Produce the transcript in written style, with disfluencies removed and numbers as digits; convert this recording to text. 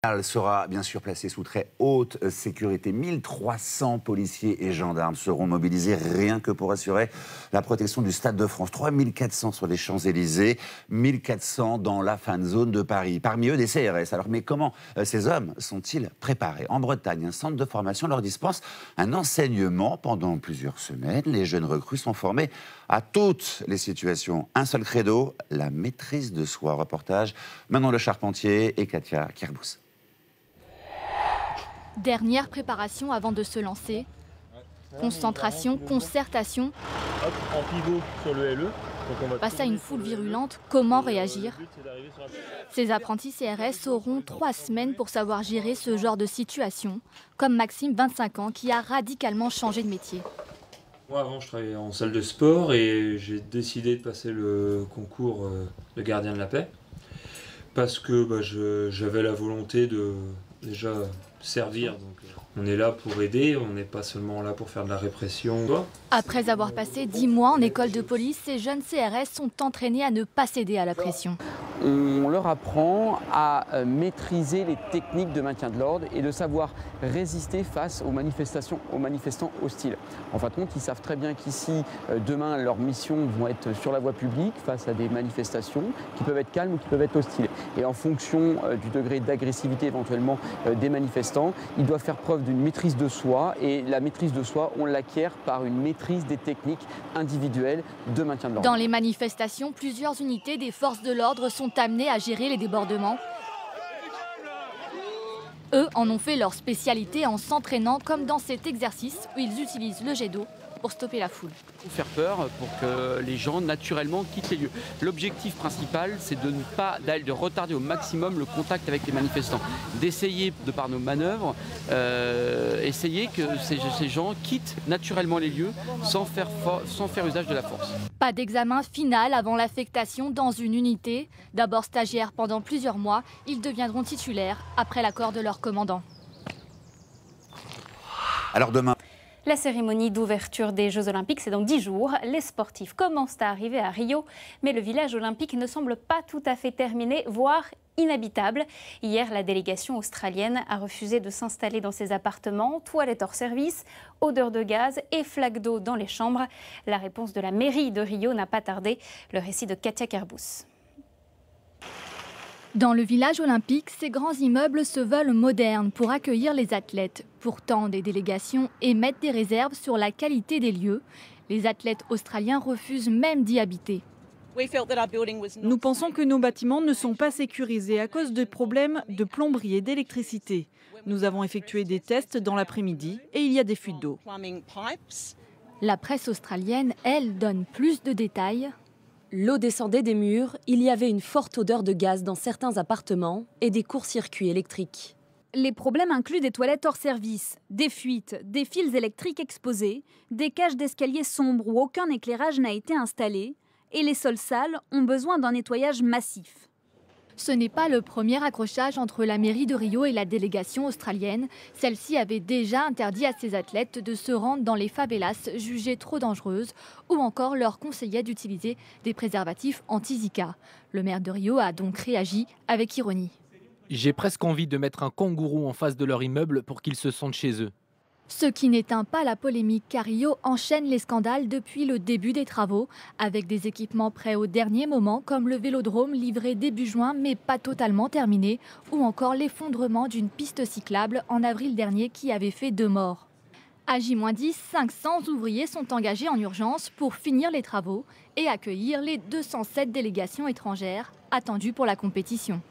Elle sera bien sûr placée sous très haute sécurité. 1300 policiers et gendarmes seront mobilisés rien que pour assurer la protection du Stade de France. 3400 sur les Champs-Élysées, 1400 dans la fan zone de Paris. Parmi eux, des CRS. Alors, mais comment ces hommes sont-ils préparés? En Bretagne, un centre de formation leur dispense un enseignement pendant plusieurs semaines. Les jeunes recrues sont formés à toutes les situations. Un seul credo, la maîtrise de soi. Reportage Manon Le Charpentier et Katia Kerbous. Dernière préparation avant de se lancer. Concentration, concertation. Hop, en pivot sur le LE. Face à une foule virulente, comment réagir? Ces apprentis CRS auront 3 semaines pour savoir gérer ce genre de situation, comme Maxime, 25 ans, qui a radicalement changé de métier. Moi, avant, je travaillais en salle de sport et j'ai décidé de passer le concours de gardien de la paix parce que j'avais la volonté de déjà servir. Donc, on est là pour aider, on n'est pas seulement là pour faire de la répression. Après avoir passé 10 mois en école de police, ces jeunes CRS sont entraînés à ne pas céder à la pression. On leur apprend à maîtriser les techniques de maintien de l'ordre et de savoir résister face aux manifestants hostiles. En fin de compte, ils savent très bien qu'ici, demain, leurs missions vont être sur la voie publique face à des manifestations qui peuvent être calmes ou qui peuvent être hostiles. Et en fonction du degré d'agressivité éventuellement des manifestants, ils doivent faire preuve d'une maîtrise de soi. Et la maîtrise de soi, on l'acquiert par une maîtrise des techniques individuelles de maintien de l'ordre. Dans les manifestations, plusieurs unités des forces de l'ordre sont amenés à gérer les débordements. Eux en ont fait leur spécialité en s'entraînant comme dans cet exercice où ils utilisent le jet d'eau pour stopper la foule. Faire peur pour que les gens naturellement quittent les lieux. L'objectif principal, c'est de retarder au maximum le contact avec les manifestants, d'essayer de par nos manœuvres, essayer que ces gens quittent naturellement les lieux sans faire usage de la force. Pas d'examen final avant l'affectation dans une unité. D'abord stagiaires pendant plusieurs mois, ils deviendront titulaires après l'accord de leur commandant. Alors demain. La cérémonie d'ouverture des Jeux Olympiques, c'est dans 10 jours. Les sportifs commencent à arriver à Rio, mais le village olympique ne semble pas tout à fait terminé, voire inhabitable. Hier, la délégation australienne a refusé de s'installer dans ses appartements, toilettes hors service, odeur de gaz et flaques d'eau dans les chambres. La réponse de la mairie de Rio n'a pas tardé. Le récit de Katia Kerbous. Dans le village olympique, ces grands immeubles se veulent modernes pour accueillir les athlètes. Pourtant, des délégations émettent des réserves sur la qualité des lieux. Les athlètes australiens refusent même d'y habiter. Nous pensons que nos bâtiments ne sont pas sécurisés à cause de problèmes de plomberie et d'électricité. Nous avons effectué des tests dans l'après-midi et il y a des fuites d'eau. La presse australienne, elle, donne plus de détails. L'eau descendait des murs, il y avait une forte odeur de gaz dans certains appartements et des courts-circuits électriques. Les problèmes incluent des toilettes hors service, des fuites, des fils électriques exposés, des cages d'escalier sombres où aucun éclairage n'a été installé et les sols sales ont besoin d'un nettoyage massif. Ce n'est pas le premier accrochage entre la mairie de Rio et la délégation australienne. Celle-ci avait déjà interdit à ses athlètes de se rendre dans les favelas jugées trop dangereuses ou encore leur conseillait d'utiliser des préservatifs anti-Zika. Le maire de Rio a donc réagi avec ironie. J'ai presque envie de mettre un kangourou en face de leur immeuble pour qu'ils se sentent chez eux. Ce qui n'éteint pas la polémique car Rio enchaîne les scandales depuis le début des travaux, avec des équipements prêts au dernier moment comme le vélodrome livré début juin mais pas totalement terminé, ou encore l'effondrement d'une piste cyclable en avril dernier qui avait fait 2 morts. À J-10, 500 ouvriers sont engagés en urgence pour finir les travaux et accueillir les 207 délégations étrangères attendues pour la compétition.